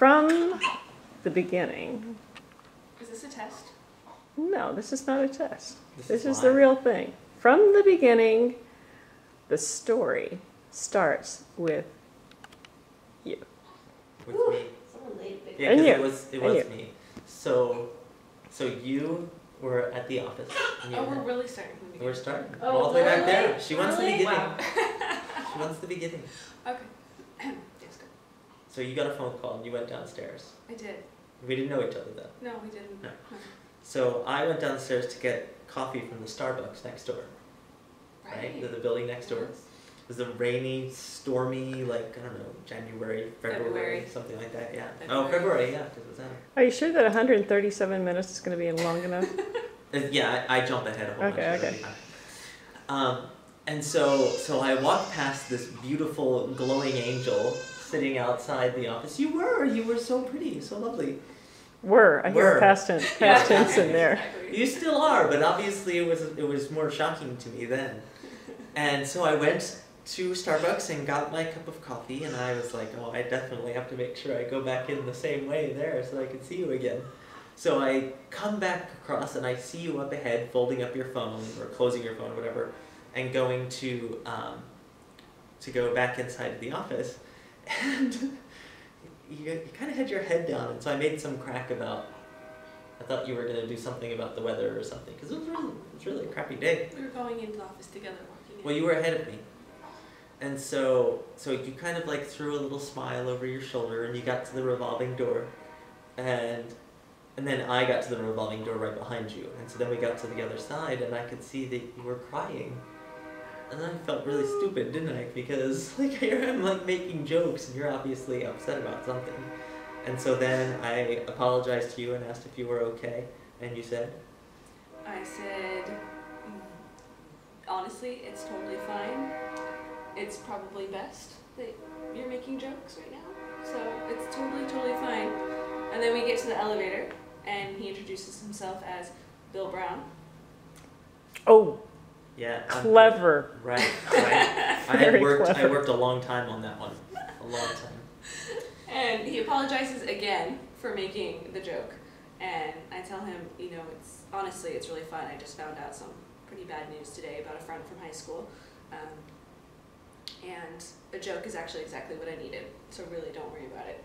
from the beginning. Is this a test? No, this is not a test. This is live. the real thing. From the beginning, the story starts with you. With me. Someone laid big. Yeah, And because you. it was And you. me. So you were at the office. And you Oh, were- we're really starting from the beginning. We're starting. Oh, All the way back really? there. She wants the Really? beginning. Wow. She wants the beginning. Okay. Yes, good. So you got a phone call and you went downstairs. I did. We didn't know each other then. No, we didn't. No. So I went downstairs to get coffee from the Starbucks next door. Right? The building next door. Yes. It was a rainy, stormy, like, I don't know, January, February, something like that, yeah. Oh, February, yeah, because it was that. Are you sure that 137 minutes is going to be long enough? Yeah, I jump ahead a whole bunch. Okay. And so I walked past this beautiful, glowing angel sitting outside the office. You were so pretty, so lovely. I hear past tense in there. Exactly. You still are, but obviously it was more shocking to me then. And so I went to Starbucks and got my cup of coffee, and I was like, oh, I definitely have to make sure I go back in the same way there so I can see you again. So I come back across and I see you up ahead, folding up your phone or closing your phone, whatever, and going to go back inside the office. And you kind of had your head down, and so I made some crack about, I thought you were going to do something about the weather or something, because it was really a crappy day. We were going into the office together, walking in. Well, you were ahead of me. And so you kind of like threw a little smile over your shoulder, and you got to the revolving door, and then I got to the revolving door right behind you. And so then we got to the other side, and I could see that you were crying. And I felt really stupid, didn't I? Because like here I'm like making jokes, and you're obviously upset about something. And so then I apologized to you and asked if you were okay, and you said? I said, honestly, it's totally fine. It's probably best that you're making jokes right now. So it's totally fine. And then we get to the elevator, and he introduces himself as Bill Brown. Oh, Yeah. clever. Right. I Very worked clever. a long time on that one. A long time. And he apologizes again for making the joke. And I tell him, honestly, it's really fun. I just found out some pretty bad news today about a friend from high school. And a joke is actually exactly what I needed. So really don't worry about it.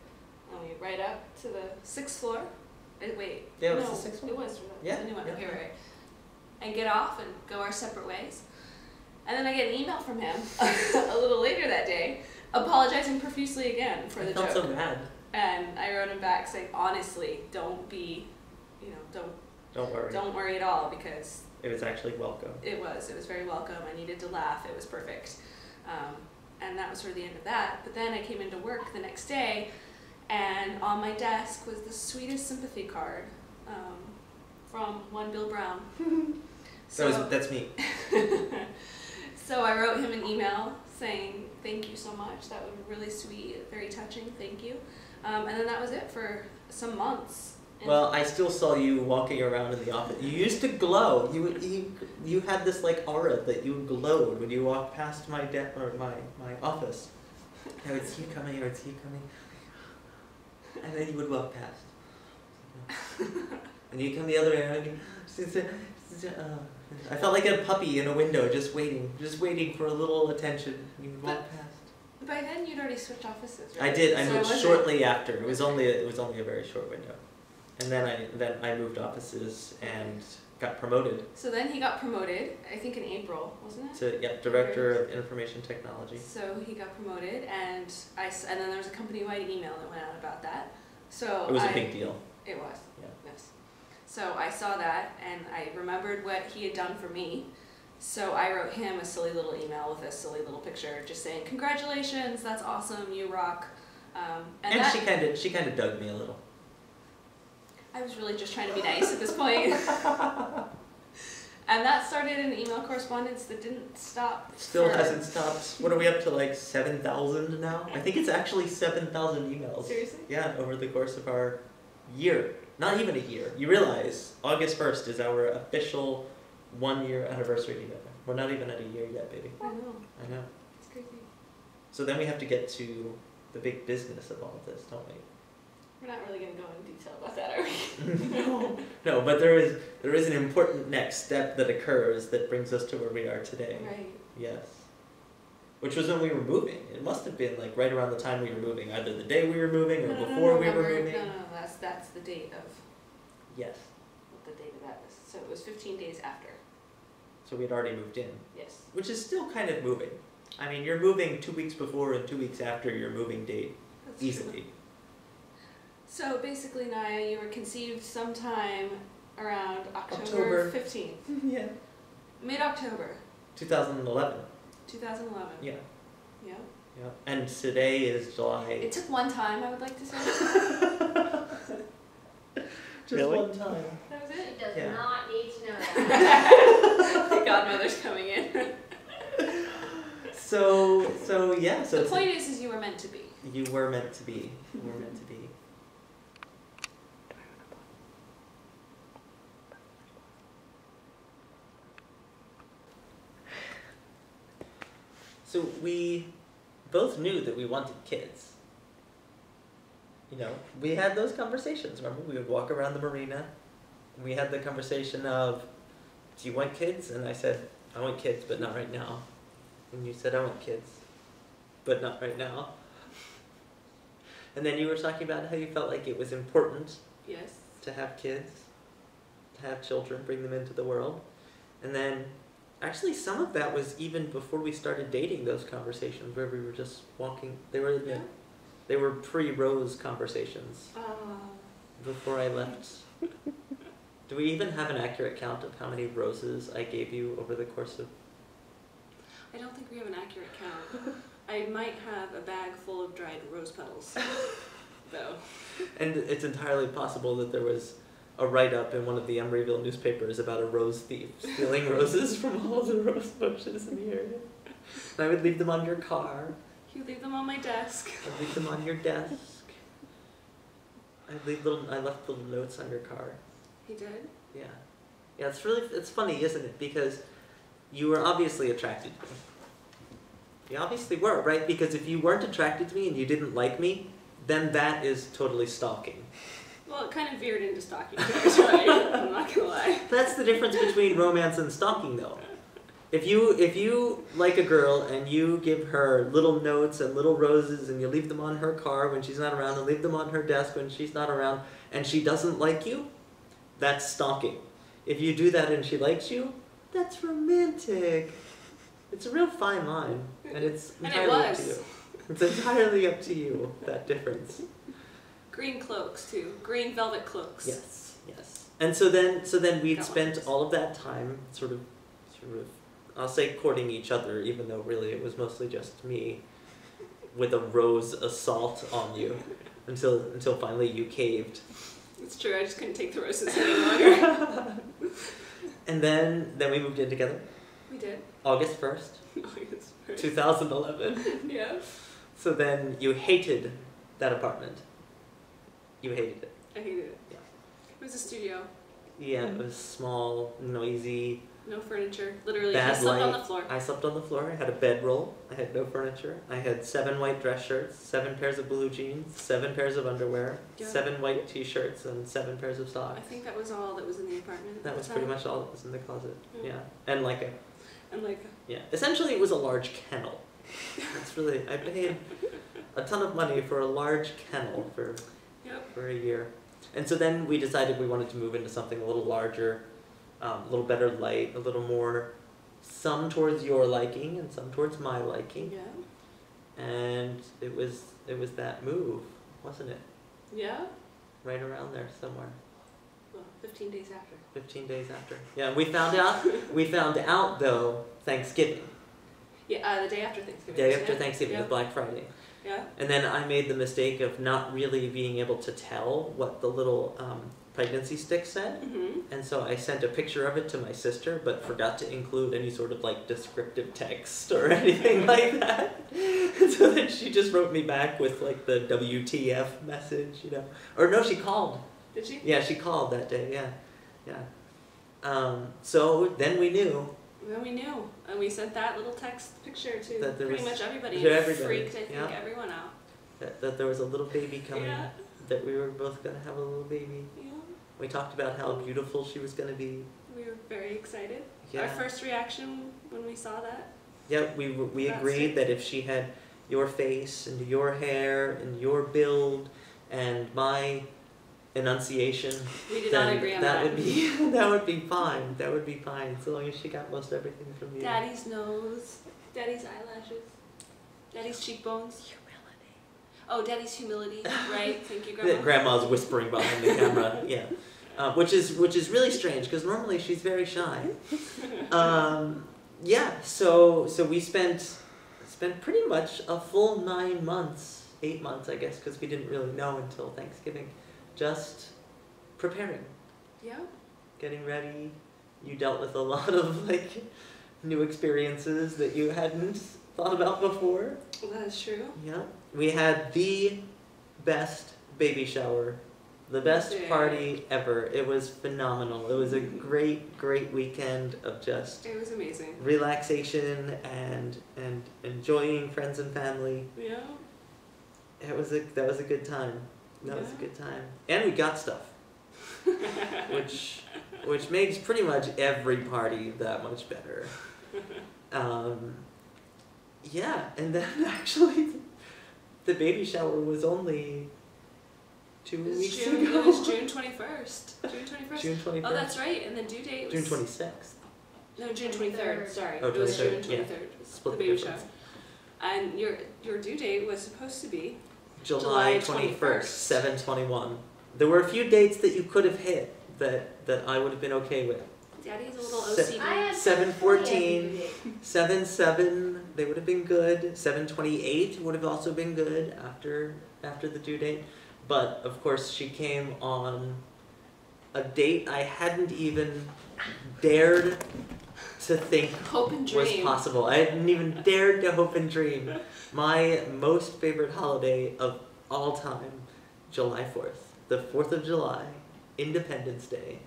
And we right up to the 6th floor. Wait. Yeah, it no, was the 6th one? It was. Yeah. The new one. Yeah. Okay, right. And get off and go our separate ways. And then I get an email from him a little later that day, apologizing profusely again for the joke. I felt so bad. And I wrote him back saying, honestly, don't be, Don't worry. don't worry at all, because It was actually welcome. it was very welcome. I needed to laugh. It was perfect. And that was sort of the end of that. But then I came into work the next day, and on my desk was the sweetest sympathy card from one Bill Brown. That's me. So I wrote him an email saying, thank you so much. That was really sweet, very touching, thank you. And then that was it for some months. And Well, I still saw you walking around in the office. You used to glow. You had this like aura that you glowed when you walked past my my office. I would see you coming. And then you would walk past. And you come the other way around. I felt like a puppy in a window, just waiting for a little attention. You would walk past. by then you'd already switched offices, right? I did. I So moved it wasn't- shortly after. It was only a very short window, and then I moved offices and got promoted So then he got promoted, I think in April, wasn't it? to director of information technology. So he got promoted, and then there was a company-wide email that went out about that. So It was a big deal. It was. Yeah. Yes. So I saw that, and I remembered what he had done for me. So I wrote him a silly little email with a silly little picture, just saying, "Congratulations, that's awesome, you rock." And she kind of dug me a little. I was really just trying to be nice at this point. And that started an email correspondence that didn't stop. Still hasn't stopped. What are we up to, like 7,000 now? I think it's actually 7,000 emails. Seriously? Yeah, over the course of our year. Not even a year. You realize August 1st is our official 1-year anniversary together. We're not even at a year yet, baby. I know. I know. It's crazy. So then we have to get to the big business of all of this, don't we? We're not really going to go into detail about that, are we? No, but there is an important next step that occurs that brings us to where we are today. Right. Yes. Which was when we were moving. It must have been like right around the time we were moving, either the day we were moving or before we were moving. No, that's the date of. Yes. What the date of that was. So it was 15 days after. So we had already moved in. Yes. Which is still kind of moving. I mean, you're moving 2 weeks before and 2 weeks after your moving date. That's easily. True. So basically, Naia, you were conceived sometime around October 15th. Yeah. Mid-October. 2011. 2011. Yeah. Yeah. Yeah. And today is July. It took one time, I would like to say. Just Really? one time. That was She it. does Yeah. not need to know that. The godmother's coming in. So The point is you were meant to be. you were meant to be. You were meant to be. So we both knew that we wanted kids. You know, we had those conversations, remember? We would walk around the marina, and we had the conversation of, do you want kids? And I said, I want kids, but not right now. And you said, I want kids, but not right now. And then you were talking about how you felt like it was important Yes. to have kids, to have children, bring them into the world. And then, actually, some of that was even before we started dating, those conversations where we were just walking. Yeah. They were pre-rose conversations before I left. Do we even have an accurate count of how many roses I gave you over the course of... I don't think we have an accurate count. I might have a bag full of dried rose petals, though. And it's entirely possible that there was a write-up in one of the Emeryville newspapers about a rose thief stealing roses from all the rose bushes in the area. And I would leave them on your car. You leave them on my desk. I'd leave them on your desk. I left little notes on your car. He did? Yeah. Yeah, it's funny, isn't it? Because you were obviously attracted to me. You obviously were, right? Because if you weren't attracted to me and you didn't like me, then that is totally stalking. Well, it kind of veered into stalking territory, I'm not gonna lie. That's the difference between romance and stalking, though. If you like a girl and you give her little notes and little roses and you leave them on her car when she's not around and leave them on her desk when she's not around and she doesn't like you, that's stalking. If you do that and she likes you, that's romantic. It's a real fine line, and it's entirely up to you. It's entirely up to you, that difference. Green cloaks, too. Green velvet cloaks. Yes, yes. And so then we'd Got spent one. all of that time sort of, I'll say courting each other, even though really it was mostly just me, with a rose assault on you, until finally you caved. It's true, I just couldn't take the roses any longer. And then we moved in together. We did. August 1st, August 1st. 2011. Yeah. So then you hated that apartment. You hated it. I hated it. Yeah. It was a studio. Yeah, it was small, noisy, No furniture. Literally, bad just slept light. on the floor. I slept on the floor. I had a bedroll. I had no furniture. I had 7 white dress shirts, 7 pairs of blue jeans, 7 pairs of underwear, Yeah. 7 white t-shirts, and 7 pairs of I socks. think that was all that was in the apartment. That at was the pretty time. much all that was in the closet. Yeah. Yeah, and like And essentially it was a large kennel. It's really, I paid a ton of money for a large kennel for Yep. a year. And so then we decided we wanted to move into something a little larger, a little better light, a little more, some towards your liking and some towards my liking. Yeah. And it was that move, wasn't it? Yeah. Right around there somewhere. Well, 15 days after. 15 days after. Yeah, we found out though, Thanksgiving. Yeah, the day after Thanksgiving. Day wasn't after it? Thanksgiving, Yeah. was Black Friday. Yeah. And then I made the mistake of not really being able to tell what the little pregnancy stick said. Mm-hmm. And so I sent a picture of it to my sister, but forgot to include any sort of like descriptive text or anything like that. And so then she just wrote me back with like the WTF message, you know. Or no, she called. Did she? Yeah, she called that day, yeah. So then we knew. Well, we knew. And we sent that little text picture to That there pretty was- much everybody. to and everybody, freaked, I think, yeah. everyone out. That there was a little baby coming. Yeah. that we were both gonna have a little baby. Yeah. We talked about how beautiful she was gonna be. We were very excited. Yeah. Our first reaction when we saw that. Yeah, we That's agreed it. that if she had your face and your hair and your build and my enunciation, We did then not agree on that that. would be that would be fine. That would be fine, so long as she got most everything from you. Daddy's nose, Daddy's eyelashes, Daddy's cheekbones. Oh, Daddy's humility, right? Thank you, Grandma. Grandma's whispering behind the camera, yeah, which is really strange because normally she's very shy. Yeah, so we spent pretty much a full 9 months, 8 months, I guess, because we didn't really know until Thanksgiving, just preparing, Yeah. getting ready. You dealt with a lot of like new experiences that you hadn't thought about before. Well, that is true. Yeah, we had the best baby shower, the best Yeah. party ever. It was phenomenal. It was a great weekend of just It was amazing. relaxation and enjoying friends and family. Yeah. That was a good time. That was a Yeah. good time, and we got stuff, which makes pretty much every party that much better. Yeah, and then actually, the baby shower was only 2 It was weeks June, ago. it was June 21st. June 21st. June 21st. Oh, that's right. And the due date was... June 26th. No, June 23rd. Sorry. Oh, it was June 23rd, yeah. 23rd. It was Split the the baby shower. difference. And your due date was supposed to be... July 21st, 7/21. There were a few dates that you could have hit that I would have been okay with. Daddy's a little Se- OCD. I had 7/14, 7/7, they would have been good. 7/28 would have also been good after the due date. But of course, she came on a date I hadn't even dared to think Hope and was dream. possible. I hadn't even dared to hope and dream. My most favorite holiday of all time, July 4th. The 4th of July, Independence Day.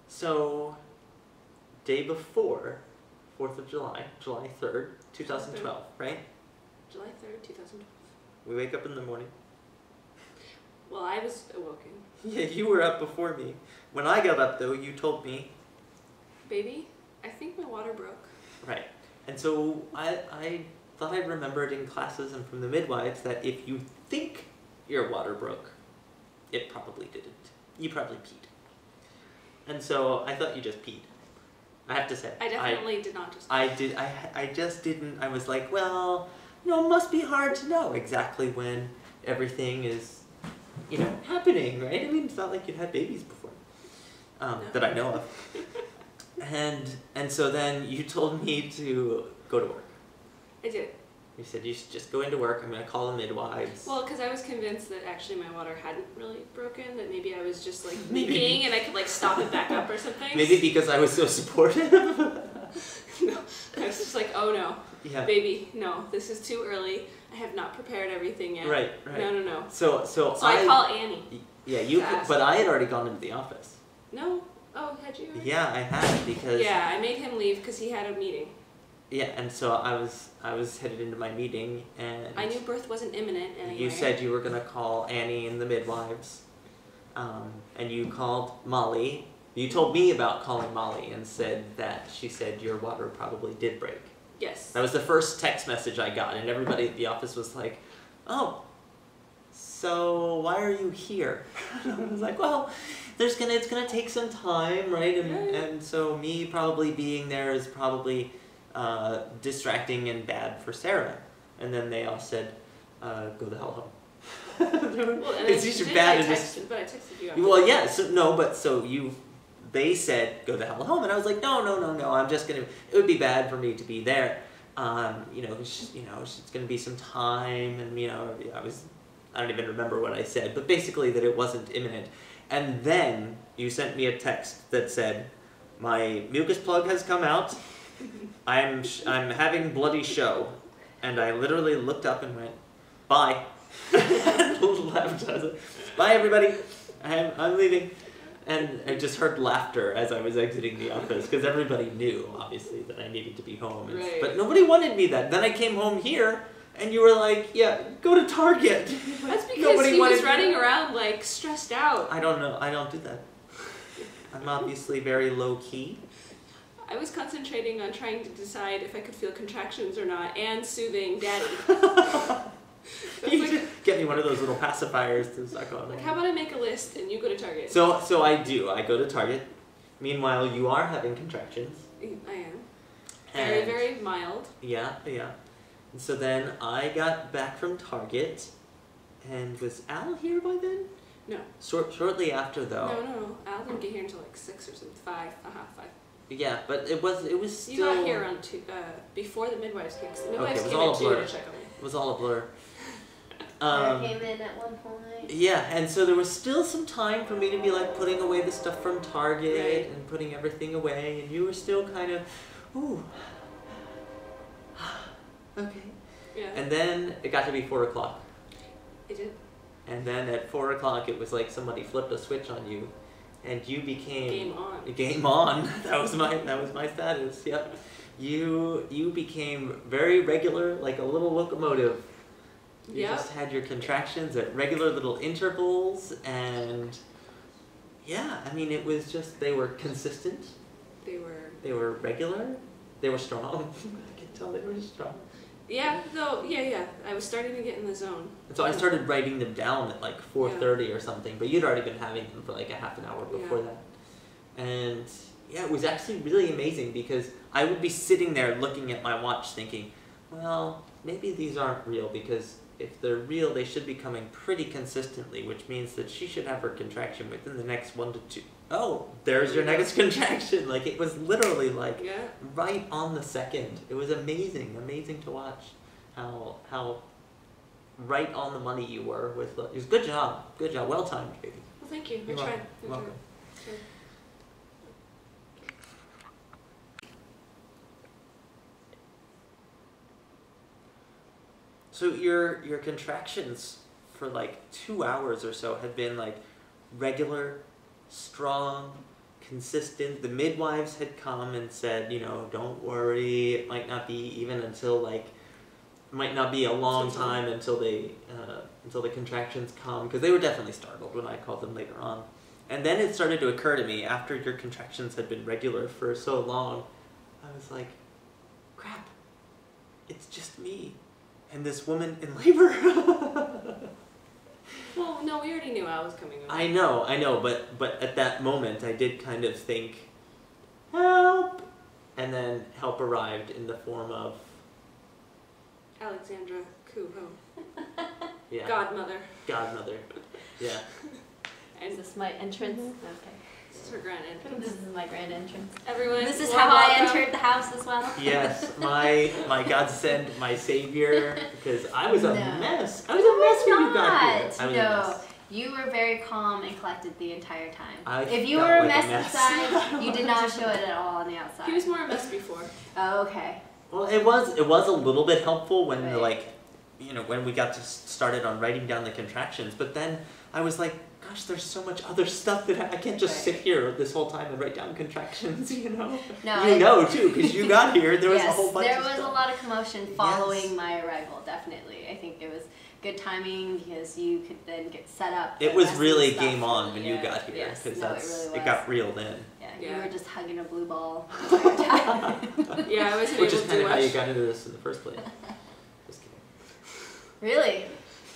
So, day before 4th of July, July 3rd, 2012, right? July 3rd, 2012. We wake up in the morning. Well, I was awoken. Yeah, you were up before me. When I got up, though, you told me. Baby, I think my water broke. Right. And so I thought I remembered in classes and from the midwives that if you think your water broke, it probably didn't. You probably peed. And so I thought you just peed. I have to say. I definitely did not just... I just didn't. I was like, well, it must be hard to know exactly when everything is, happening, right? I mean, it's not like you'd had babies before, No. that I know of. And so then you told me to go to work. I did. You said you should just go into work. I'm going to call the midwives. Well, because I was convinced that actually my water hadn't really broken, that maybe I was just like Maybe. leaking and I could like stop it back up or something. Maybe because I was so supportive. No, I was just like, oh no, Yeah. baby, no, this is too early. I have not prepared everything yet. Right. No. So So I call Annie. Yeah, you. to ask But her. I had already gone into the office. No. Oh, had you? Yeah, I had because. Yeah, I made him leave because he had a meeting. Yeah, and so I was headed into my meeting, and I knew birth wasn't imminent anyway. you said you were gonna call Annie and the midwives, and you called Molly. You told me about calling Molly and said that she said your water probably did break. Yes. That was the first text message I got, and everybody at the office was like, "Oh, so why are you here?" And I was like, "Well, it's gonna take some time, right?" And so me probably being there is probably distracting and bad for Sara. And then they all said, "Go the hell home." Well, and It's I usually did, bad I to just- texted, but I texted you after. Well, yeah. So no, but so they said, "Go the hell home," and I was like, "No. I'm just gonna. It would be bad for me to be there. It's gonna be some time, and I don't even remember what I said, but basically that it wasn't imminent. And then you sent me a text that said, "My mucus plug has come out. I'm having bloody show," and I literally looked up and went, "Bye," and left. I was like, "Bye, everybody. I'm leaving." And I just heard laughter as I was exiting the office because everybody knew, obviously, that I needed to be home. Right. But nobody wanted me that. Then I came home here, and you were like, "Yeah, go to Target." That's because Nobody he was wanted running me. around like stressed out. I don't know. I don't do that. I'm obviously very low key. I was concentrating on trying to decide if I could feel contractions or not, and soothing Daddy. You That's should get me one of those little pacifiers to suck on. like, how about I make a list and you go to Target? So I do. I go to Target. Meanwhile, you are having contractions. I am. Very, And- very mild. Yeah. And so then I got back from Target, and was Al here by then? No. Shortly after, though. No. Al didn't get here until like 6 or something. 5. 5. Yeah, but it was still. You got here on 2, before the midwives came. 'Cause the midwives it was came all at a 2 blur. to check on me. It was all a blur. Sarah came in at one point. Yeah, and so there was still some time for me to be like putting away the stuff from Target Right. and putting everything away, and you were still kind of, ooh, okay. Yeah. And then it got to be 4 o'clock, It did. and then at 4 o'clock it was like somebody flipped a switch on you, and you became Game on. Game on. That was my status. Yep. You became very regular, like a little locomotive. You Yep. just had your contractions at regular little intervals, and yeah, I mean, it was just, they were consistent, They were. they were regular, they were strong. I can tell they were strong. Yeah, though, yeah. I was starting to get in the zone. And so I started writing them down at like 4:30 or something, but you'd already been having them for like a half an hour before Yeah. that. And yeah, it was actually really amazing because I would be sitting there looking at my watch thinking, well, maybe these aren't real, because if they're real, they should be coming pretty consistently, which means that she should have her contraction within the next 1 to 2. Oh, there's your next contraction. Like, it was literally like Yeah. right on the second. It was amazing to watch how right on the money you were with it was good job, well timed, baby. Well, thank you. You're I tried. welcome. I You're welcome. tried. So your contractions for like 2 hours or so had been like regular, strong, consistent. The midwives had come and said, don't worry, it might not be even until like, it might not be a long time until the contractions come, because they were definitely startled when I called them later on. And then it started to occur to me, after your contractions had been regular for so long, I was like, crap, it's just me and this woman in labor. Well, no, we already knew Al was coming over. I know, but at that moment I did kind of think, help! And then help arrived in the form of, Alexandra Kuho. yeah, Godmother. godmother. Yeah. And Is this my entrance? Okay. this is her grand entrance. This is my grand entrance. Everyone, This is well, how I welcome. entered the house as well. Yes, my godsend, my savior, because I was a No. mess. I was a mess when you got here. I was a No, mess. you were very calm and collected the entire time. I If you felt were a like a mess mess. inside, you did not show it at all on the outside. He was more a mess before. Oh, okay. Well, it was a little bit helpful when Right. like, when we got to started on writing down the contractions, but then I was like, gosh, there's so much other stuff that I can't just sit here this whole time and write down contractions, No, You know too, because you got here, there was yes, a whole bunch there of was stuff. a lot of commotion following Yes. my arrival, definitely. I think it was good timing because you could then get set up. It the was rest of really the stuff. game on when you Yeah. got here, Yes, because no, it really was. it got real then. Yeah, Yeah. you were just hugging a blue ball the entire time. Yeah, I wasn't Which able is to kind do of how you much. got into this in the first place. Just kidding. Really?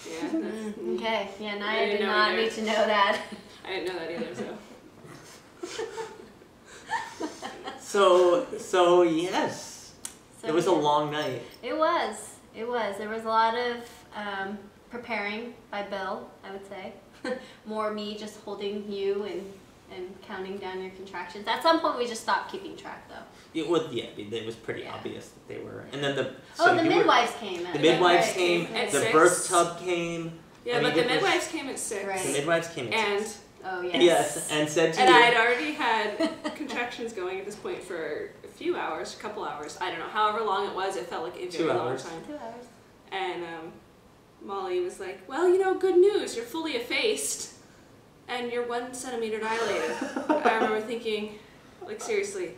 Yeah, that's, Okay. Yeah, I Naia didn't did know not either. need to know that. I didn't know that either, so. So yes, So, it was a yeah. long night. It was. It was. There was a lot of preparing by Bill, I would say. More me just holding you and counting down your contractions. At some point, we just stopped keeping track, though. It was, yeah, it was pretty Yeah. obvious that they were. And then the The you were- midwives came. the midwives Right. came, At the 6. birth tub came. Yeah, I mean, but the it was- midwives came at 6. Right. The midwives came at And 6. Oh, yes. Yes, and said to And you. I had already had contractions going at this point for a few hours, a couple hours. I don't know, however long it was, it felt like a 2 very long hours. time. 2 hours. And Molly was like, well, good news, you're fully effaced. and you're 1 centimeter dilated. I remember thinking, like, seriously,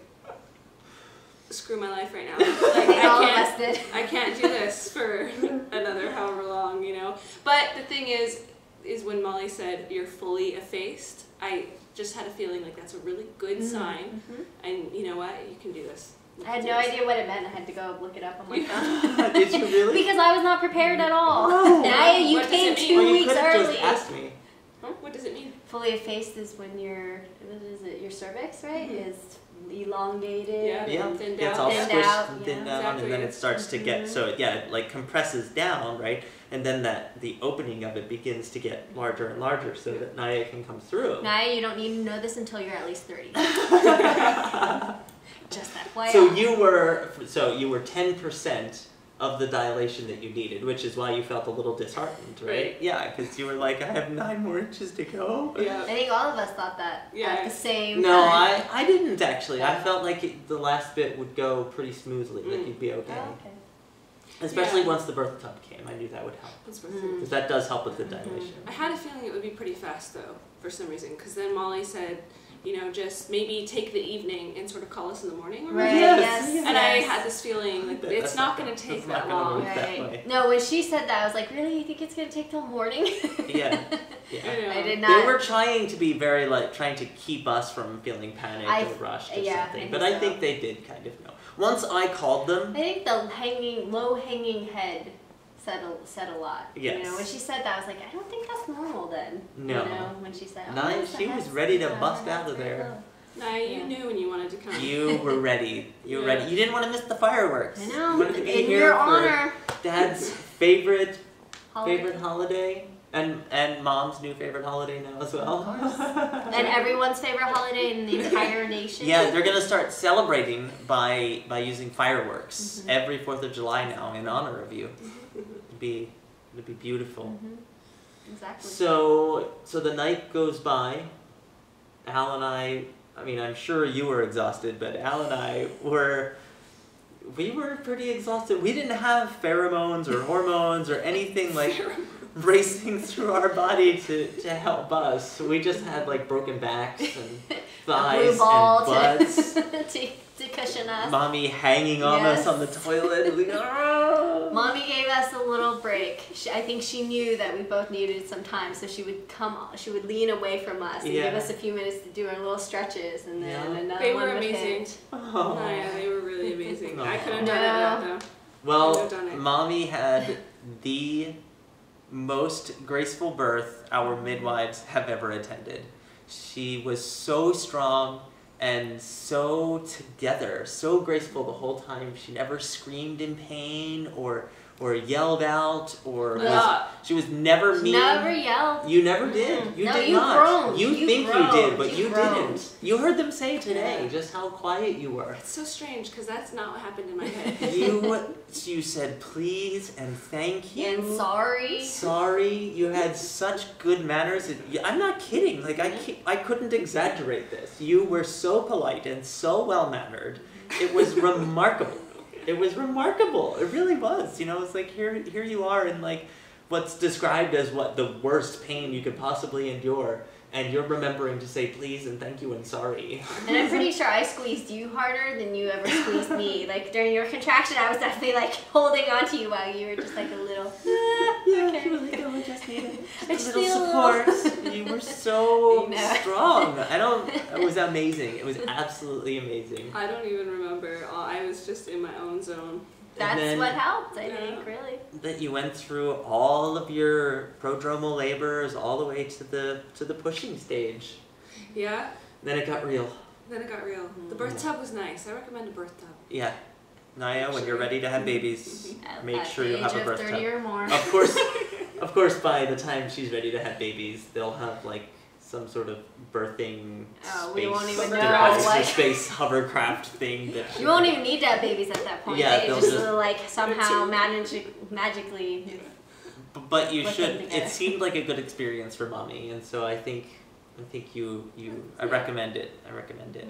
screw my life right now. Like, I can't do this for another however long, you know. But the thing is when Molly said you're fully effaced, I just had a feeling like that's a really good sign. And you know what? You can do this. I had no idea what it meant. I had to go look it up on my phone. Did you really? Because I was not prepared at all. No. Naia, you What does came it mean? 2 Well, you weeks could have early. just asked me. Huh? What does it mean? Fully effaced is when your cervix, right, is elongated. Yeah. Yeah, Thinned it's out. all Thinned squished out, and yeah. thinned down, Exactly. and then it starts to get, so it like compresses down, right? And then the opening of it begins to get larger and larger so that Naia can come through. Naia, you don't need to know this until you're at least 30. Just that way. So you were 10% of the dilation that you needed, which is why you felt a little disheartened, right? Right. Yeah, because you were like, I have 9 more inches to go. Yeah. I think all of us thought that at the same No, time. I didn't actually. I felt like the last bit would go pretty smoothly, like you'd be okay. Oh, okay. Especially Yeah. once the birth tub came, I knew that would help. That's perfect. Because that does help with the dilation. I had a feeling it would be pretty fast though, for some reason, because then Molly said, you know, just maybe take the evening and sort of call us in the morning. Or Right, Yes, yes. And I had this feeling like That's it's not going to take that's not that gonna long. work. that way. Right. No, when she said that, I was like, really? You think it's going to take till morning? Yeah. You Yeah. know. I did They not. were trying to be very trying to keep us from feeling panicked or rushed or yeah, something. I But think I so. think they did kind of know. Once I called them, I think the low hanging head said a lot. Yes. You know, when she said that, I was like, I don't think that's normal then. No. You know, when she said, Naia, yes, she her was head's- ready to yeah, bust her out head's of very there. low. Nah, you Yeah. knew when you wanted to come. You were ready. You were Yeah. ready. You didn't want to miss the fireworks. I know. You wanted to be In here your for honor. Dad's favorite Holiday. holiday, and Mom's new favorite holiday now as well. Of course. And everyone's favorite holiday in the entire nation. Yeah, they're gonna start celebrating by using fireworks every 4th of July now in honor of you. It'd be beautiful. Exactly. So the night goes by. Al and I mean, I'm sure you were exhausted, but Al and I were pretty exhausted. We didn't have pheromones or hormones or anything like racing through our body to help us. We just had like broken backs and thighs Blue and ball butts. to cushion us. Mommy hanging on us Yes. on the toilet. Like, "Ah." Mommy gave us a little break. I think she knew that we both needed some time, so she would lean away from us and give Yeah. us a few minutes to do our little stretches, and then Yeah. another They one were would amazing. hit. Oh. Naia, they were really amazing. I Aw. couldn't have done it without them. Well, Couldn't have done it. Mommy had the most graceful birth our midwives have ever attended. She was so strong and so together, so graceful the whole time. She never screamed in pain or yelled out or she was never mean. Never yelled. You never did. You No, did you not. groaned. You You think groaned. you did, but You you groaned. didn't. You heard them say today Yeah. just how quiet you were. It's so strange because that's not what happened in my head. You said please and thank you. And sorry. Sorry, you had such good manners. I'm not kidding. Like I couldn't exaggerate this. You were so polite and so well mannered. It was remarkable. It was remarkable. It really was. You know, it's like here you are in like what's described as what the worst pain you could possibly endure, and you're remembering to say please and thank you and sorry. And I'm pretty sure I squeezed you harder than you ever squeezed me. Like during your contraction, I was definitely like holding on to you while you were just like a little. Yeah, okay. you were like, oh, I just need I a just little need a support. You were so I know. strong. It was amazing. It was absolutely amazing. I don't even remember. I was just in my own zone. That's then what helped, I Yeah. think, really. that you went through all of your prodromal labors all the way to the pushing stage. Yeah. Then it got real. Then it got real. The birth tub was nice. I recommend a birth tub. Yeah. Naia, when you're ready to have babies, make At sure the you have age a of birth 30 tub. or more. Of course, by the time she's ready to have babies, they'll have like some sort of birthing Oh, space we won't even know device, what- or space hovercraft thing that You won't even need to have babies at that point. Yeah, They they'll just just- like somehow magically. But you Put them should. together. It seemed like a good experience for mommy, and so I think I recommend it. I recommend it.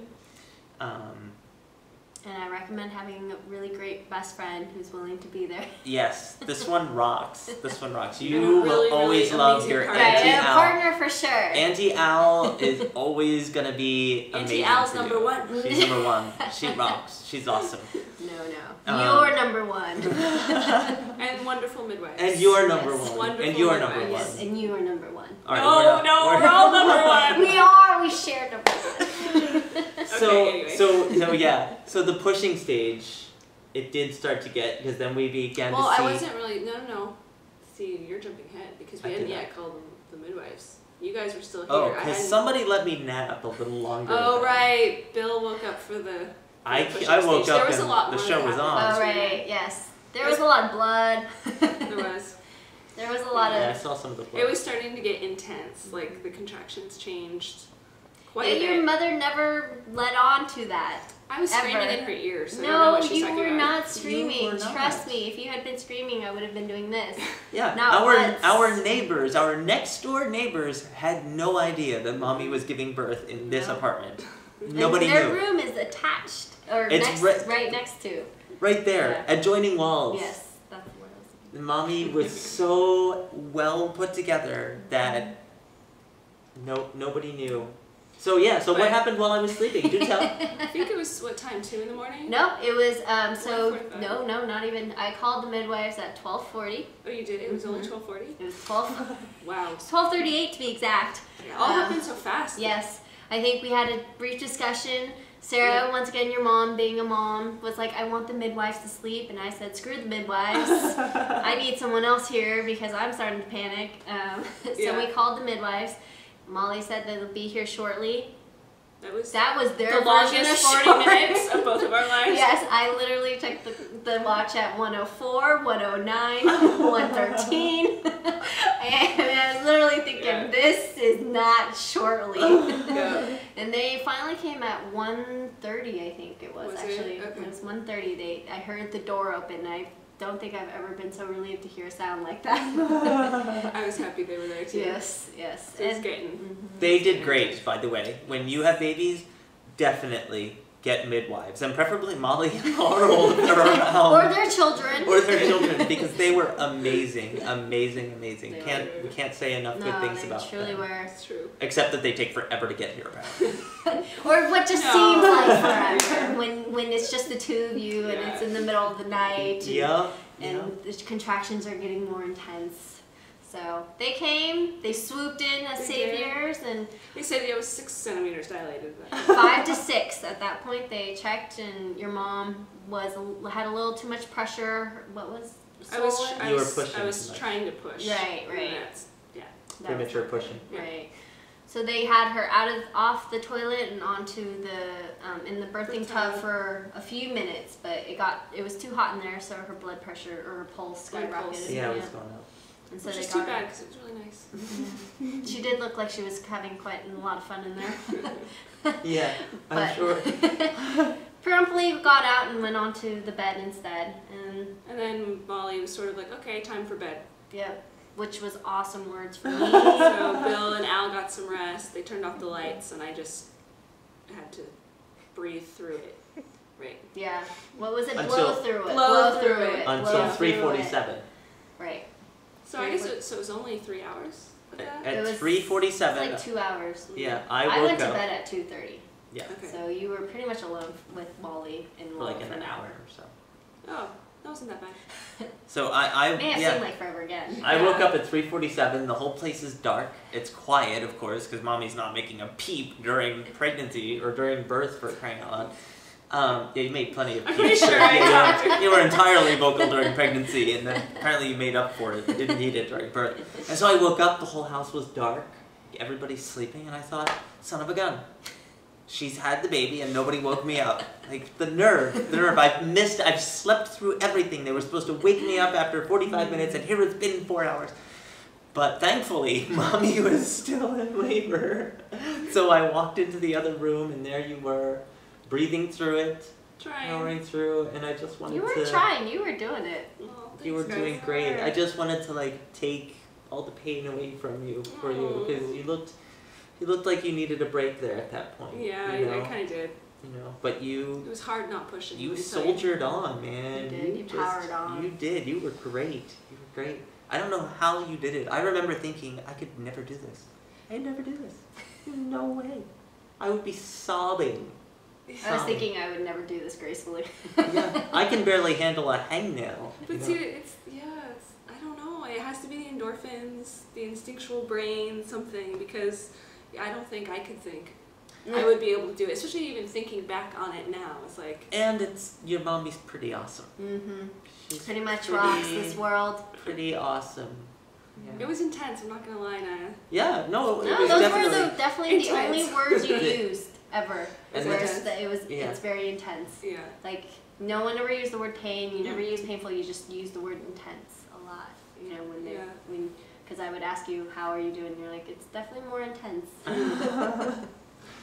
And I recommend having a really great best friend who's willing to be there. Yes, this one rocks. This one rocks. And You a will really, always really love amazing your partner. Auntie Right, a Al. partner for sure. Auntie Al is always gonna be amazing. Auntie Al's for you. number one. She's number one. She rocks. She's awesome. No. You're number one. And wonderful midwives. And you're number Yes. one. Wonderful And you're midwives. number one. Yes, and you are number one. All right, No, we're all number one. We are. We share number one. So, Okay, anyway. so yeah. So the pushing stage, it did start to get, because then we began Well, to see. I wasn't really. No. See, you're jumping ahead because we I hadn't did yet called them the midwives. You guys were still here. Oh, I because hadn't- somebody let me nap a little longer. Oh, than- right. Bill woke up for the. I pushing woke stage. up There was a and lot the more show that was happened. on. Oh, right. Yes. There was a lot of blood. There was. There was a lot Yeah, I of. saw some of the blood. It was starting to get intense. Like the contractions changed quite a Yeah, your bit. mother never let on to that. I was ever. screaming in her ear, so I don't know No, what she's you talking were about. not screaming. You were not. Trust me. If you had been screaming, I would have been doing this. Yeah, Not once. our neighbors, our next door neighbors had no idea that mommy was giving birth in this No. apartment. Nobody and their knew. room is attached or It's right next to. Right there, Yeah. adjoining walls. Yes, that's what I was. Mommy was so well put together that nobody knew. So yeah, so what But- happened while I was sleeping? Do tell. I think it was what time? 2 in the morning. No, it was so 1:45. no, not even. I called the midwives at 12:40. Oh, you did. It was only Mhm. 12:40. It was 12. Wow. 12:38 to be exact. It all Um, happened so fast. Yes, I think we had a brief discussion. Sarah, once again, your mom, being a mom, was like, I want the midwives to sleep. And I said, screw the midwives. I need someone else here because I'm starting to panic. So Yeah. we called the midwives. Molly said they'll be here shortly. That was their the version of longest 40 short. minutes of both of our lives. Yes, I literally checked the watch at 1:04, 1:09, 1:13. And I was literally thinking, Yeah. this is not shortly. Yeah. And they finally came at 1:30, I think it was, Was it? actually. Okay. It was 1:30. I heard the door open. I don't think I've ever been so relieved to hear a sound like that. I was happy they were there too. Yes. It was getting. Mhm. They did great, by the way. When you have babies, definitely get midwives, and preferably Molly or Or their children. or their children, because they were amazing. They We can't say enough good No, things they about truly them. were. It's true. Except that they take forever to get here, apparently. Or what just No. seems like forever when it's just the two of you and it's in the middle of the night and, Yeah. and the contractions are getting more intense. So they came, they swooped in as They did. saviors, and They said it was 6 centimeters dilated. But 5 to 6 at that point they checked, and your mom had a little too much pressure. What was I was swollen? You were pushing I was too much. trying to push. Right. And that's- That was Premature not pushing. good. Right. So they had her off the toilet and onto the in the birthing tub for a few minutes, but it was too hot in there, so her blood pressure or her pulse Blood pulse. skyrocketed. Yeah, it was going up. And so Which they is too got her. bad because it was really nice. She did look like she was having quite a lot of fun in there. Yeah, I'm But- sure. Promptly got out and went onto the bed instead, and And then Molly was sort of like, okay, time for bed. yep, which was awesome words for me. So Bill and Al got some rest. They turned off the lights, and I just had to breathe through it. Right. Yeah. What was it? Until- Blow through it. Blow through it. Until blow through 3:47. it. Right. So I guess it was only 3 hours of that? At It was 3:47. It's like 2 hours. Yeah, I I went woke to up. bed at 2:30. Yeah, Okay. So you were pretty much alone with Molly and for Lola like for an an hour or so. Oh, that wasn't that bad. So I May have yeah. seemed like forever again. I Yeah. woke up at 3:47. The whole place is dark. It's quiet, of course, because mommy's not making a peep during pregnancy or during birth, for crying out loud. Yeah, you made plenty of I'm peeps. pretty sure I Yeah, talked. you were entirely vocal during pregnancy, and then apparently you made up for it. You didn't need it during birth. And so I woke up. The whole house was dark. Everybody's sleeping, and I thought, son of a gun. She's had the baby and nobody woke me up. Like, the nerve. I've slept through everything. They were supposed to wake me up after 45 minutes, and here it's been 4 hours. But thankfully, mommy was still in labor. So I walked into the other room, and there you were, breathing through it, Trying. powering through, and I just wanted You to... were trying. You were doing it. Oh, You were thanks, doing guys. great. I just wanted to, like, take all the pain away from you, for you, Aw. because you looked like you needed a break there at that point. Yeah, you know? I kind of did. you know, but It you was hard not pushing. you let me tell you. soldiered on, man. You did. You powered on. You did. You were great. You were great. I don't know how you did it. I remember thinking I could never do this. I'd never do this. No way. I would be sobbing. I was thinking I would never do this gracefully. Yeah, I can barely handle a hangnail. But see, it's I don't know. It has to be the endorphins, the instinctual brain, something, because I don't think I could think. I would be able to do it, especially even thinking back on it now. It's like. And it's your mommy's pretty awesome. Mm-hmm. She's Pretty much rocks this world. Pretty awesome. Yeah. It was intense. I'm not gonna lie, Naya. Yeah, no, it No, was those definitely. were definitely the only intense. words you used ever. And Where that's- it was, yeah. it's very intense. Yeah. Like, no one ever used the word pain. You never used painful. You just used the word intense a lot. You know, because I would ask you, how are you doing? And you're like, it's definitely more intense.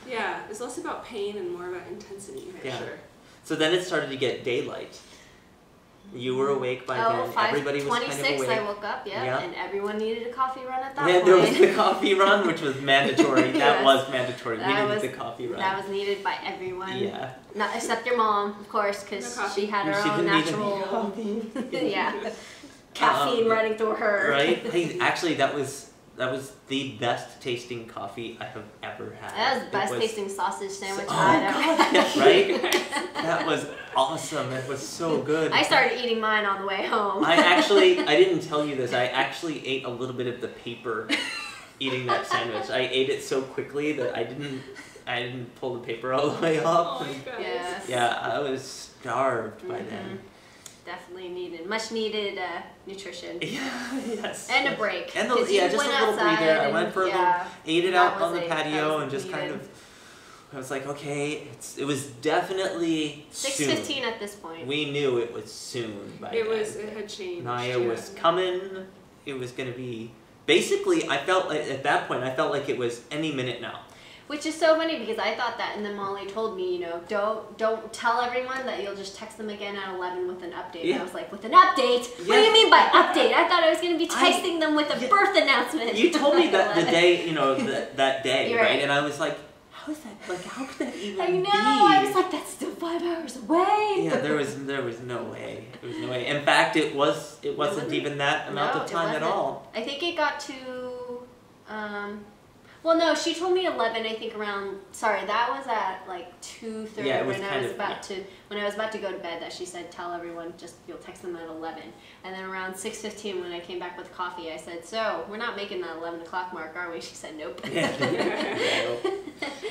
Yeah, it's less about pain and more about intensity, for Yeah. sure. So then it started to get daylight. You were awake by Oh, then. Everybody was kind of 5:26 awake. I woke up, yeah, Yeah. and everyone needed a coffee run at that Yeah, point. there was the coffee run, which was mandatory. That Yes. was mandatory. We That needed was- the coffee run. That was needed by everyone. Yeah. Not except your mom, of course, because No coffee. she had her She own didn't need any natural coffee. yeah, caffeine running through her. Right? Hey, actually, that was the best tasting coffee I have ever had. That was the It best tasting sausage sandwich Oh, I'd ever God, had. yeah, right? That was awesome. It was so good. I started eating mine on the way home. I didn't tell you this. I actually ate a little bit of the paper eating that sandwich. I ate it so quickly that I didn't pull the paper all the way Oh up. my god. Yes. Yeah, I was starved by then. Definitely needed, much needed nutrition. Yeah, yes. And a break. And 'Cause you just a went little outside breather. I and- went for a yeah, little, ate it that out was on the it. That patio was and just kind needed. of, I was like, okay, it was definitely 6:15 soon. at this point. We knew it was soon by It then. had changed. Naia yeah. was coming. It was going to be, basically, I felt like, at that point, I felt like it was any minute now. Which is so funny because I thought that, and then Molly told me, you know, don't tell everyone that you'll just text them again at 11 with an update. Yeah. And I was like, with an update? What do Yeah. you mean by update? I thought I was going to be texting them with a Yeah. birth announcement. You told me that the 11. day, that day, You're right? right. And I was like, how is that, like, how could that even I be? know. I was like, that's still 5 hours away. Yeah, there was no way. There was no way. In fact, it wasn't wasn't. even that amount No, of it time at wasn't. all. I think it got to, well, no, she told me 11. I think around. Sorry, that was at like 2:30 Yeah, it was when I kind was of- about to go to bed. That she said, tell everyone, just you'll text them at 11. And then around 6:15 when I came back with coffee, I said, so we're not making that 11 o'clock mark, are we? She said, nope. Yeah.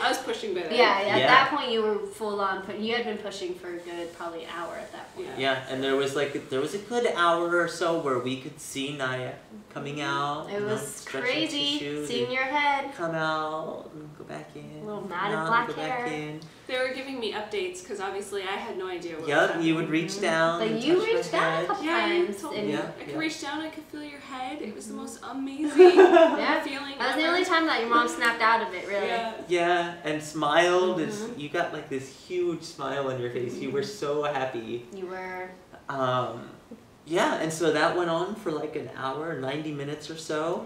I was pushing by then. Yeah, at Yeah. that point you were full on. You had been pushing for a good probably an hour at that point. Yeah. Yeah, and there was a good hour or so where we could see Naia coming out. It you know, was stretching crazy tissues seeing and your head. come out and go back in. Little come matted out and black go back hair. in. They were giving me updates because obviously I had no idea what was Yep, happening. you would reach down. But and you touch my reached out a head. couple Yeah, you times. told and me. Yeah. I could reach down, I could feel your head. It was the most amazing Yeah. feeling That was the ever. only time that your mom snapped out of it, really. Yeah. Yeah, and smiled. Mhm. You got like this huge smile on your face. You were so happy. You were. Yeah, and so that went on for like an hour, 90 minutes or so.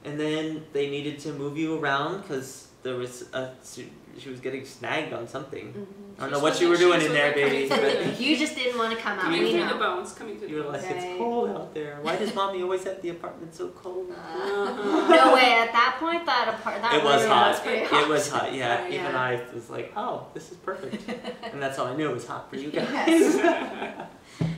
And then they needed to move you around because she was getting snagged on something. I don't know what you were doing in there, baby. But You just didn't want to come out. Coming We through the know. bones, coming through you the were bones. like, it's Right. cold out there. Why does mommy always have the apartment so cold? No way. At that point, that It was really hot. was pretty hot. It was hot, yeah. Yeah. Even I was like, oh, this is perfect. And that's how I knew it was hot for you guys. Yes.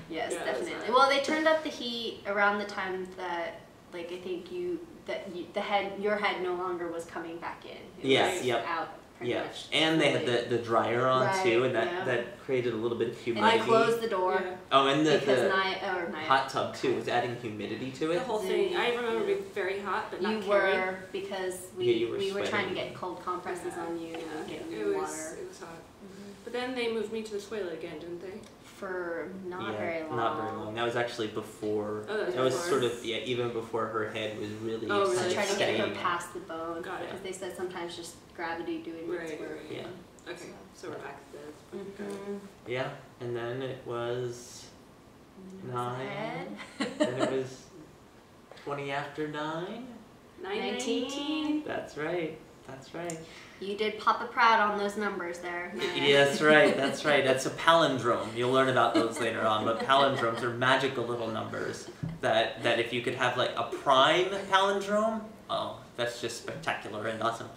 Yes, Yeah, that's definitely. right. Well, they turned up the heat around the time that, like, I think your head no longer was coming back in. It Yes, was yep. out pretty Yeah, much. and they had fully. the dryer on Right, too, and yeah. that created a little bit of And humidity. I closed the door Yeah. Oh, and because the Naya. hot tub too was adding humidity to The it. whole thing. I remember being very hot, but not You carried. were because Yeah, you were we were trying to sweating. get cold compresses Yeah. on you and Yeah. get It you was water hot. But then they moved me to the toilet again, didn't they? for not Yeah, very long. not very long. That was actually before. Oh, that was That was before. sort of even before her head was really. Oh, So really? trying to get her staying. past the bone Got it. because they said sometimes just gravity doing its Right, work. right. Yeah. Okay, so we're back to the. Mhm. Yeah, and then it was And Nine. head. then it was 20 after 9. 19. That's right. That's right. You did Papa Proud on those numbers there. Yeah, that's right. That's right. That's a palindrome. You'll learn about those later on. But palindromes are magical little numbers that if you could have like a prime palindrome, oh, that's just spectacular and awesome.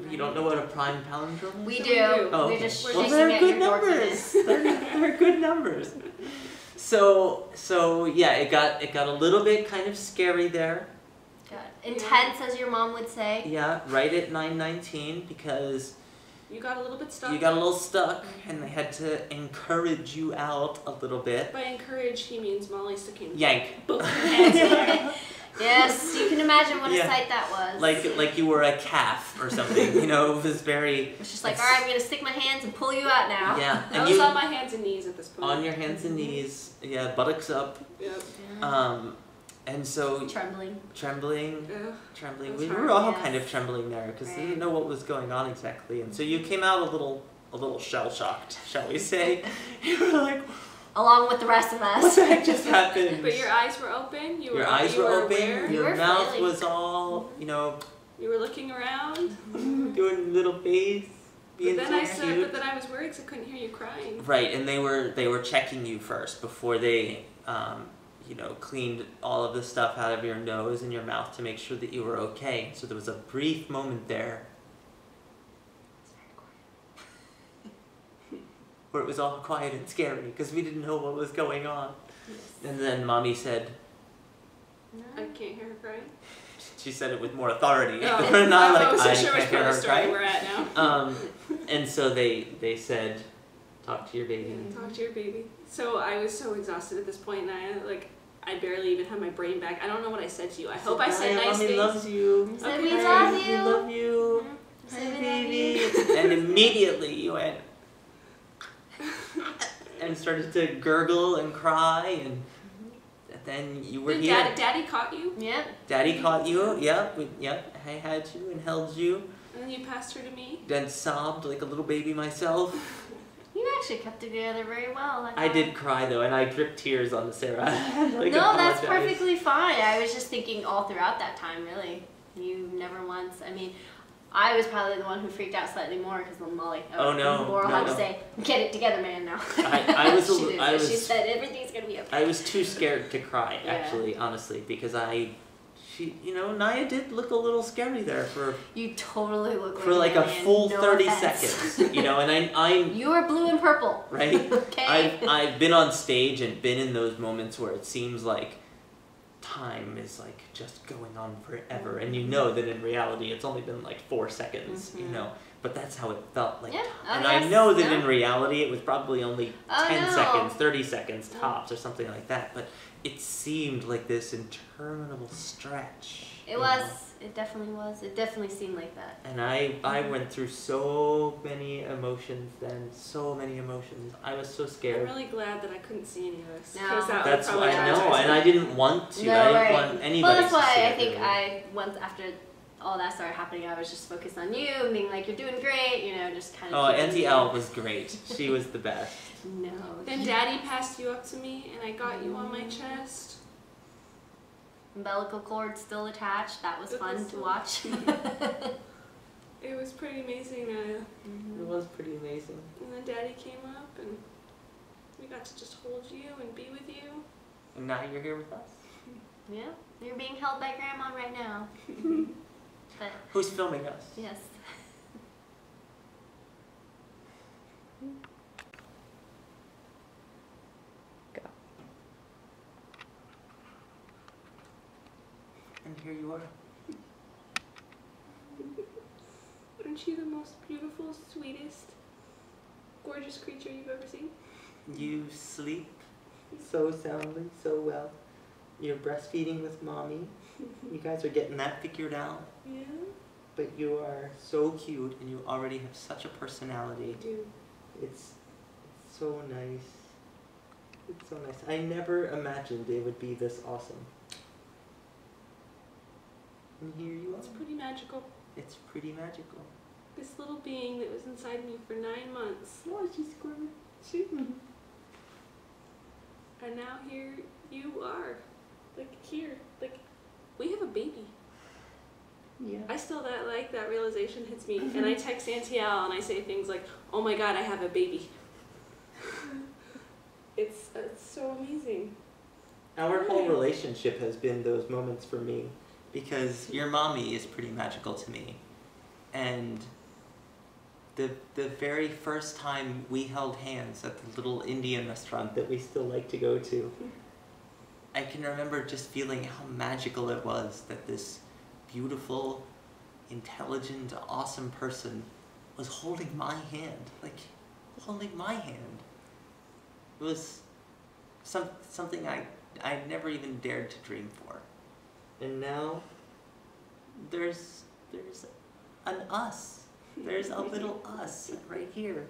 You don't know what a prime palindrome is? We do. Oh, We're okay. just Well, shaking they're at good your numbers. dorkiness. They're good numbers. So yeah, it got a little bit kind of scary there. Intense, as your mom would say. Yeah, right at 9:19 because You got a little bit stuck. you got a little stuck, and they had to encourage you out a little bit. By encourage, he means Molly sticking Yank. both your hands in there. Yes, you can imagine what a Yeah. sight that was. Like you were a calf or something. You know, it was very. It's just like, all right, I'm gonna stick my hands and pull you out now. Yeah, I and was you on my hands and knees at this point. on your hands and knees. Yeah, buttocks up. Yep. And so Trembling. trembling. Ugh. Trembling. It was We hard, were all yes. kind of trembling there because we Right. didn't know what was going on exactly, and so you came out a little shell shocked, shall we say? You were like, Along with the rest of "What us. the heck just happened?" But your eyes were open. You were Your eyes you were were open. aware. You Your were mouth flailing. was all, You were looking around. doing a little face, being But then so cute. I was worried because I couldn't hear you crying. Right, and they were checking you first before they, cleaned all of the stuff out of your nose and your mouth to make sure that you were okay. So there was a brief moment there where it was all quiet and scary because we didn't know what was going on. And then Mommy said, I can't hear her crying. she said it with more authority. Oh. We're not I like, wasn't I sure can't which hear part of her the story crying. we're at now. And so they said, talk to your baby. Talk to your baby. So I was so exhausted at this point, Naia. Like, I barely even had my brain back. I don't know what I said to you. I hope I said "Naya, nice Mommy things. loves you. Said, Okay. we Hey, love We you. love you. Said, Hey, we love baby. And immediately you went and started to gurgle and cry, and then you were Did here. Daddy caught you, Yep. Daddy caught you. Yep. I had you and held you. and then you passed her to me. Then sobbed like a little baby myself. You actually kept it together very well. I did cry though, and I dripped tears on Sarah. Like, No, that's apologize. perfectly fine. I was just thinking all throughout that time, really. You never once, I was probably the one who freaked out slightly more because Molly. Oh, no, Laurel no, had no. to say, "Get it together, man." Now. I was a she li- did, I but she was- said everything's gonna be okay. I was too scared to cry, Yeah. actually, honestly, because Naia did look a little scary there for You totally look like a alien, full no 30 offense. seconds, and I'm You were blue and purple. right. Okay. I've been on stage and been in those moments where it seems like time is like just going on forever, and you know that in reality it's only been like 4 seconds, Mhm. but that's how it felt like. Yeah. Oh, And yes. I know that No. in reality it was probably only Oh, 10 no. seconds, 30 seconds No. tops or something like that, but it seemed like this interminable stretch. It was. It definitely was. It definitely seemed like that. And I went through so many emotions then, so many emotions. I was so I'm scared. really glad that I couldn't see any of this. No. 'cause that would That's probably what I know, traumatize and me. I didn't want to. No, I didn't right. want anybody Well, that's to why see I it, think really. once after all that started happening, I was just focused on you and being like, "You're doing great," just kind of. Oh, Auntie Elle was great. She was the best. No. Then Daddy passed you up to me, and I got you on my chest. Umbilical cord still attached. That was It fun was to so- watch. It was pretty amazing, Naia. It was pretty amazing. And then Daddy came up, and we got to just hold you and be with you. And now you're here with us. Yeah, you're being held by Grandma right now. But Who's filming us? yes. Go. And here you are. Aren't you the most beautiful, sweetest, gorgeous creature you've ever seen? You sleep so soundly, so well. You're breastfeeding with Mommy. You guys are getting that figured out. Yeah, But you are so cute, and you already have such a personality. I do. It's so nice. It's so nice. I never imagined it would be this awesome. And here you It's are. pretty magical. It's pretty magical. This little being that was inside me for 9 months. Oh, she's squirming. And now here you are. Like, here. Like, we have a baby. Yeah. I still that realization hits me, and I text Auntie Al and I say things like, "Oh my God, I have a baby." It's so amazing. Our whole relationship has been those moments for me, because your mommy is pretty magical to me, and the very first time we held hands at the little Indian restaurant that we still like to go to, I can remember just feeling how magical it was that this beautiful, intelligent, awesome person was holding my hand, like holding my hand. It was something I never even dared to dream for. And now there's an us. There's a little us right here.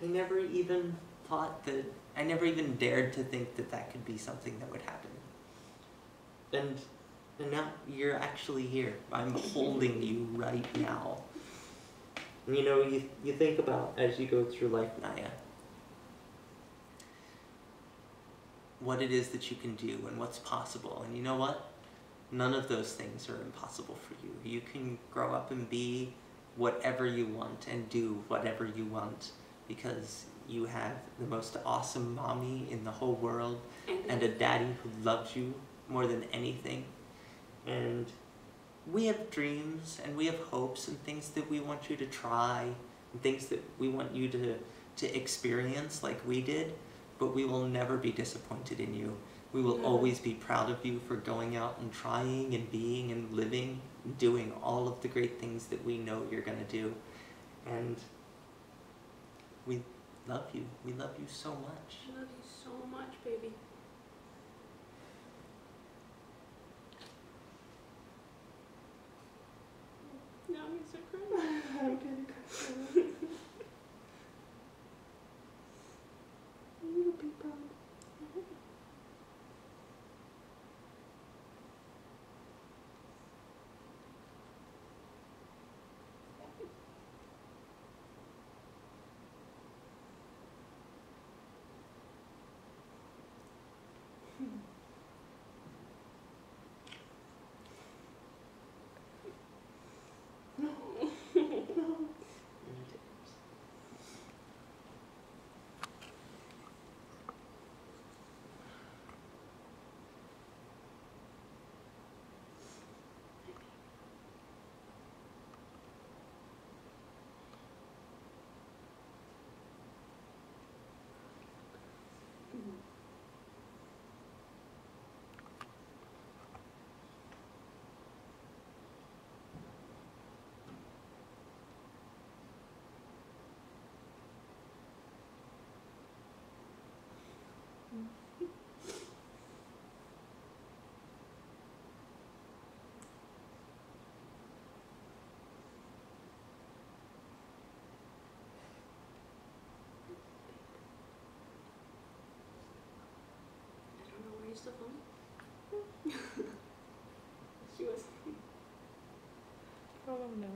I never even dared to think that could be something that would happen. And now you're actually here. I'm holding you right now. And you know, you think about, as you go through life, Naia, what it is that you can do and what's possible. And you know what? None of those things are impossible for you. You can grow up and be whatever you want and do whatever you want, because you have the most awesome mommy in the whole world and a daddy who loves you more than anything. And we have dreams and we have hopes and things that we want you to try and things that we want you to experience like we did, but we will never be disappointed in you. We will always be proud of you for going out and trying and being and living and doing all of the great things that we know you're going to do. And we love you. We love you so much. I love you so much, baby. Now I'm gonna start crying. I'm gonna cry. You'll be proud. Are you still filming? She was. Oh no.